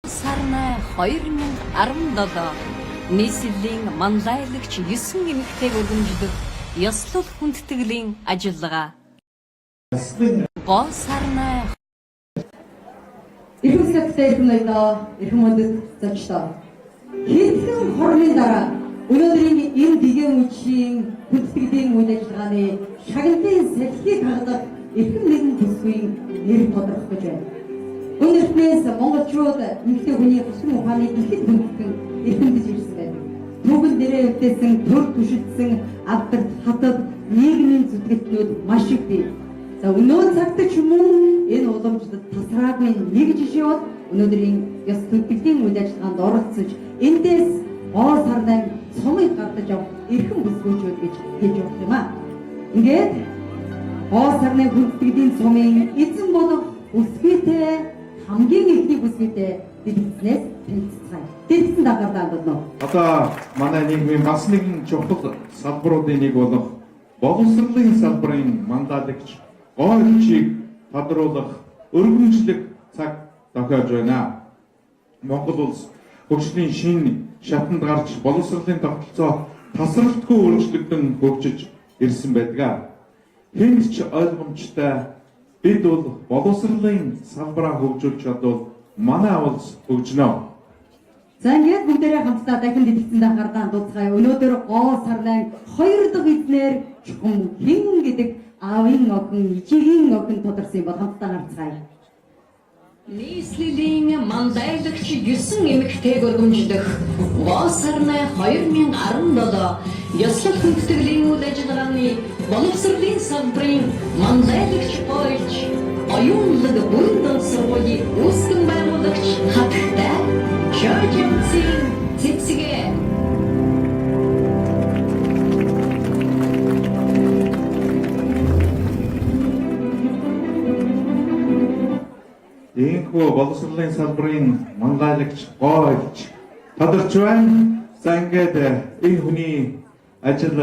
Сарна 2017 нийслэлийн манлайлагч 9 эмэгтэйг өргөмжлөх ёслол хүндэтгэлийн ажиллагаа. Гол сарна Ирэх сэттээр нөйдөө ирэх мөндөд зочдоо. Хэдхэн хорны дараа өнөөдрийн энэ дэгэм үеийн хүндэтгэлийн үйл ажиллагааны шагналын сэлхийг хадгалах эрхэм нэгэн төсвийн нэр тодорхой гэж байна. Өнөөдрөөс монголчууд эмэгтэй хүний хүссэн ухааныг ихэд хүндэтэн эрхэмдэж ирсэн байна. Түүхэн дээрээ өвдсөн төр түшигдсэн авдарт хатад нийгмийн зүтгэлтнүүд маш их бий. За өнөө цагт ч юм уу энэ уламжлалд тасраагүй нэг жишээ бол өнөөдрийн ёс төлөвлөлийн үйл ажиллагаанд оролцож эндээс гоо сарнаа цомыг гардаж авах эрхэм бүсгүүчүүд гэж хэлж байна юм аа. Ингээд гоо сарнаа хүндэтгэлийн цомын эзэн болох бүсгүйтэй хамгийн ихний бүсгүйтэй дэлгэцнээс танилцгаая. Дэлгэцэн дагаардаа бодно. Одоо манай нийгмийн бас нэгэн чухал салбаруудын нэг болох боловсролын салбарын манлайлагч гоолчийг тодруулах өргөмжлөх цаг тохиож байна. Монгол улс хөгжлийн шинэ шатанд гарч боловсролын тогтолцоо тасралтгүй өөрчлөгдөн хөгжиж ирсэн байдаг. Хэнд ч ойлгомжтой бид бол боловсролын салбараа хөгжүүлж чадвал манай улс хөгжнө. За ингээд бүгдээрээ хамтдаа дахин дэлгэцэн дагаардаа дуусгая. Өнөөдөр гоо сарнаа 2 дахь эзнэр чухам хэн гэдэг аавын охин, ижигийн охин тодорсон бол хамтдаа харцгаая. нийслэлийн манлайлагч 9 эмэгтэйг өргөмжлөх гол сарна 2017 ёслол хүндэтгэлийн үйл ажиллагааны боловсролын салбарын манлайлагч болж оюунлаг бүрэн дон сургуулийн үүсгэн байгуулагч хатагтай Чожимцын цэцгээ. Ийхүү боловсролын салбарын манлайлагч гоолч тодорч байна. За ингээд энэ хүний ажил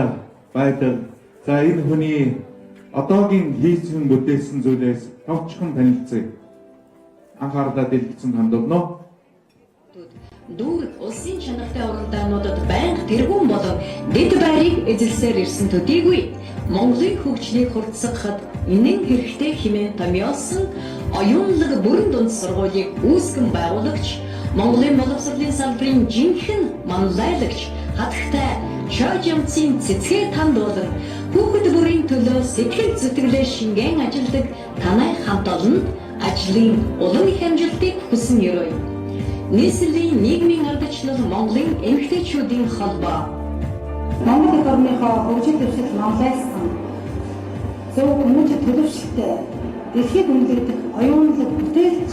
байдал, за энэ хүний одоогийн хийсэн бүтээсэн зүйлээс товчхон танилцъя. Анхаарлаа дэлгэцэн хандуулно. Дүүр улсын чанартай уралдаануудад байнга тэргүүн болон дэд байрыг эзэлсээр ирсэн төдийгүй Монголын хөгжлийг хурдсахад энэн хэрэгтэй хэмээн томьёолсон оюунлаг бүрэн дунд сургуулийг үүсгэн байгуулагч Монголын боловсролын салбарын жинхэнэ манлайлагч хатагтай Чожимцын цэцгээ танд болон хүүхэд бүрийн төлөө сэтгэл зүтгэлээр шингэн ажилладаг танай хамт олон ажлын улам их амжилтыг хүсэн ёрой. Нийслэлийн нийгмийн ардчлал Монголын эмэгтэйчүүдийн холбоо. Монгол улс орныхоо хөгжил дэвшил номлайсан зөв хүмүүст төлөвшөлтөй дэлхийд үнэлэгдэх оюунлаг бүтээлч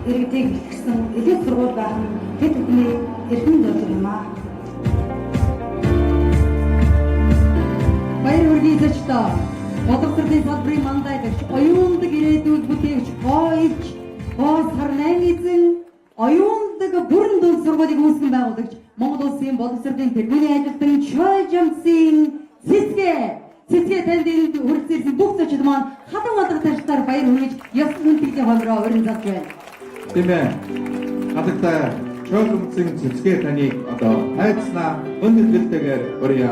иргэдийг бэлтгэсэн элит сургууль байх нь хэд бүхний эрхэм зорилго юм аа. Баяр хүргэе зочдоо. Боловсролын салбарын манлайлагч оюунлаг ирээдүйг бүтээгч гоолч гоо сарнаа эзэн оюунлаг бүрэн дунд сургуулийг үүсгэн байгуулагч Монгол улсын боловсролын тэргүүний ажилтан Чожимцын цэцгээ танд энд хүрэлцэн бүх зочид маань халуун алга тарихтаар баяр хүргэж ёслол хүндэтгэлийн хойроо өрн залж байна. Тийм ээ. Хатагтай Чожимцын цэцгээ таныг одоо хайцнаа өндөрлөлтэйгээр өрье.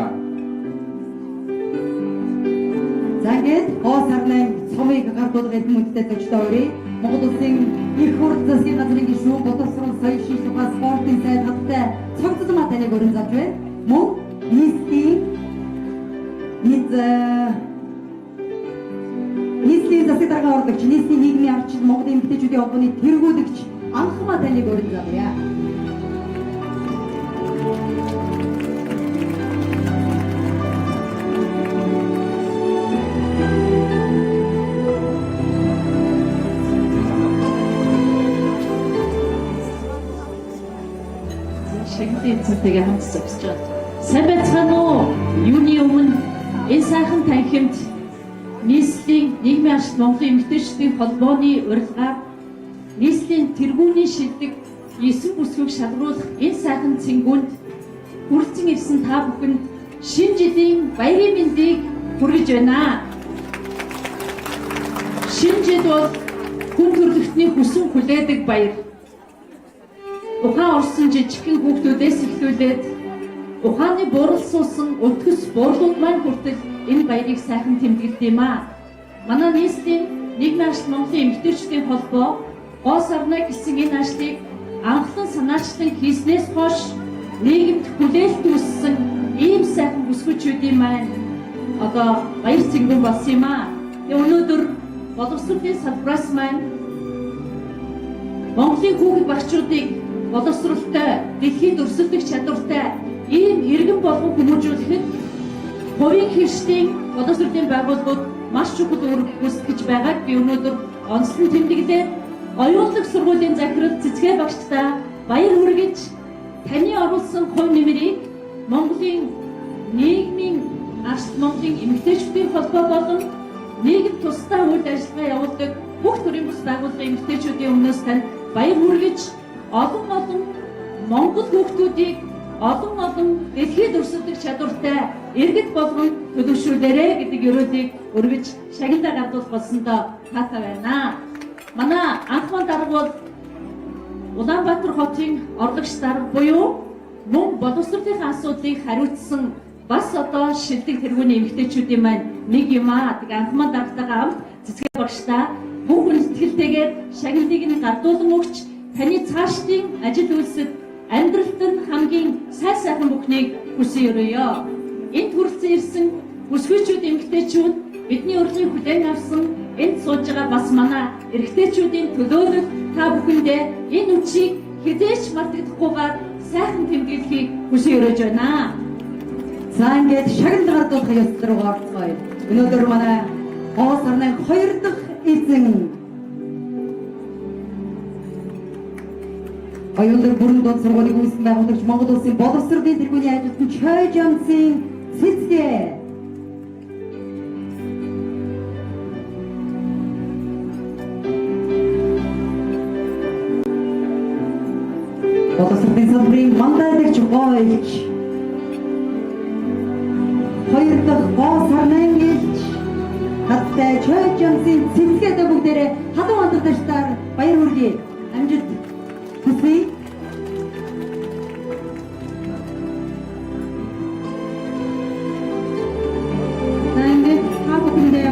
За ингээд гоо сарнаа цомыг гардуулах эрхэм үндэтэй зочдоо өрье. Монгол улсын их хурд засгийн газрын гишүүн боловсрол соёл шинж тухай спортын сайд хаттай цогцлмаа таныг өрн залж байна. Мөн нийслэлийн засаг дарга ордогч, нийслэлийн нийгмийн арчил Монголын эмэгтэйчүүдийн холбооны тэргүүлэгч анхмаа таныг өрн залъя. Шагналын эзэнтэйгээ хамт зогсож байна. Сайн байцгаана уу? Юуны өмнө энэ сайхан танхимд нийслэлийн нийгмийн арчил Монголын эмэгтэйчүүдийн холбооны урилгаар нийслэлийн тэргүүний шилдэг 9 бүсгүйг шалгаруулах энэ сайхан цэнгүүнд хүрэлцэн ирсэн та бүхэнд шинэ жилийн баярын мэндийг хүргэж байна. Шинэ жил бол хүн төрөлхтний хүсэн хүлээдэг баяр. ухаан орсон жижигхэн хүүхдүүдээс эхлүүлээд ухааны бурал суусан өтгөс буурлууд маань хүртэл энэ баярыг сайхан тэмдэглэдэг юм аа. Манай нийслэлийн нийгмийн ажил Монголын эмэгтэйчүүдийн холбоо гоо сарна гэсэн энэ ажлыг анхлан санаачлан хийснээс хойш нийгэмд хүлээлт үүссэн ийм сайхан бүсгүйчүүдийн маань одоо баяр цэнгэн болсон юм аа. Өнөөдөр боловсролын салбараас маань Монголын хүүхэд багчуудыг боловсролтой, дэлхийд өрсөлдөх чадвартай ийм иргэн болгон хүмүүжүүлэхэд хувийн хиршлийн боловсролын байгууллагууд маш чухал үүрэг гүйцэтгэж байгааг би өнөөдөр онцлон тэмдэглээд оюутлаг сургуулийн захирал Цэцгээ багштаа баяр хүргэж таны оруулсан хувь нэмрийг Монголын нийгмийн арчил Монголын эмэгтэйчүүдийн холбоо болон нийгэм тусдаа үйл ажиллагаа явуулдаг бүх төрлийн бус байгууллагын эмэгтэйчүүдийн өмнөөс танд баяр хүргэж олон Монгол хүүхдүүдийг олон дэлхийд өрсөлдөх чадвартай иргэд болгон төлөвшүүлээрэ гэдэг ерөөлийг өргөж шагналаа гардуулах болсондоо таатай байна. Манай анхман дарга бол Улаанбаатар хотын орлогч дарга буюу мөн боловсролын асуудлыг хариуцсан бас одоо шилдэг тэргүүний эмэгтэйчүүдийн маань нэг юм аа. Тэг анхман даргатайгаа хамт Цэцгээ багштаа бүх үнэтгэлтэйгээр шагналыг нь гардуулан өгч таны цаашдын ажил үйлсэд амьдралд нь хамгийн сайхан бүхнийг хүсэн өрөөё. Энд хүрэлцэн ирсэн бүсгүйчүүд эмэгтэйчүүд бидний урлагийг хүлээн авсан энд сууж байгаа бас манай эрэгтэйчүүдийн төлөөлөл та бүхэндээ энэ үчийг хизээч мартагдахгүйгээр сайхан тэмдэглэхийг хүсэн өрөөж байна. За ингээд шагнал гардуулах ёслол руу орцгоё. Өнөөдөр манай гоо сарны 2 дахь эзэн оюутлаг бүрэн дунд сургуулийг үүсгэн байгуулагч Монгол Улсын боловсролын тэргүүний ажилтан Чой Жамсын Цэцгээ. Боловсролын салбарын мандайлагч гойлч 2 дахь гоо сарны элч хаттай Чой Жамсын Цэцгээтэй бүгдээрээ халуун хандлагатаар баяр хүргэе. Амжилт хүсье.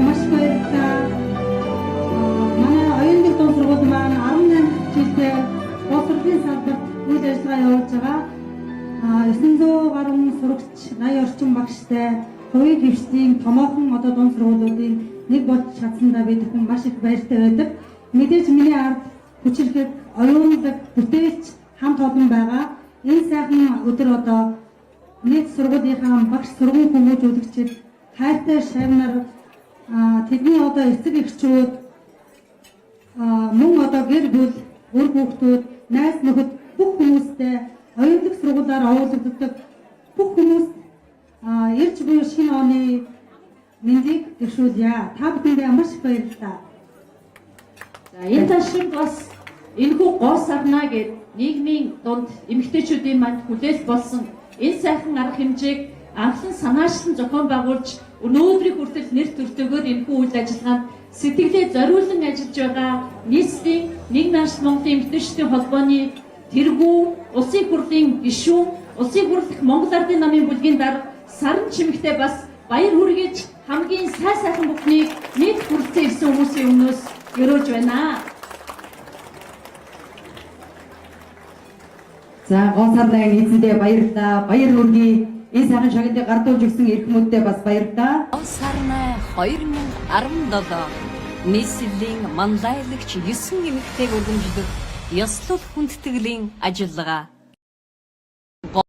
Маш баярлалаа. Манай оюутлаг дунд сургууль маань 18 жилдээ боловсролын салбарт үйл ажиллагаа явуулж байгаа. 900 гаруй сурагч, 80 орчим багштай хувийн хвшлийн томоохон одоо дунд сургуулиудын нэг болж чадсандаа бид бүхэн маш их баяртай байдаг. Мэдээж миний ард хүчирхэг оюутлаг бүтээлч хамт олон байгаа. Энэ сайхан өдөр одоо нэг сургуулийнхаа багш сургууль хүмүүжүүлэгчид хайртай шагнаар тэдний одоо эцэг эхчүүд мөн одоо гэр бүл, үр хүүхдүүд, найз нөхөд бүх хүмүүстэй оюутлаг сургуулиар оруулагддаг бүх хүмүүст ирж буй шинэ оны мэндийг төвшүүлье. Та бүхэндээ маш их баярлалаа. За энэ ташид бас энэхүү гоо сарна гэдэг нийгмийн дунд эмэгтэйчүүдийн манд хүлээл болсон энэ сайхан арга хэмжээг анхлан санаачлан зохион байгуулж өнөөдрийн хүртэл нэр төртөөгөр энэхүү үйл ажиллагаанд сэтгэлээ зориулан ажиллаж байгаа нийслэлийн нийгмийн ажил Монголын эмэгтэйчүүдийн холбооны тэргүү, улсын хурлын гишүүн, улсын хурлах Монгол Ардын намын бүлгийн дарга Саран Чимэгтэй бас баяр хүргэж хамгийн сайхан бүхнийг нийт хүрэлцэн ирсэн хүмүүсийн өмнөөс өрөөж байна. За гоо сарны эзэндээ баярлалаа. Баяр хүргэе. Энэ сайхан шагналыг гардуулж өгсөн эрх хүмүүстээ бас баярлалаа. Гоо сарны 2017 нийслэлийн мандайлагч 9 эмэгтэйг өргөмжлөх ёслол хүндэтгэлийн ажиллагаа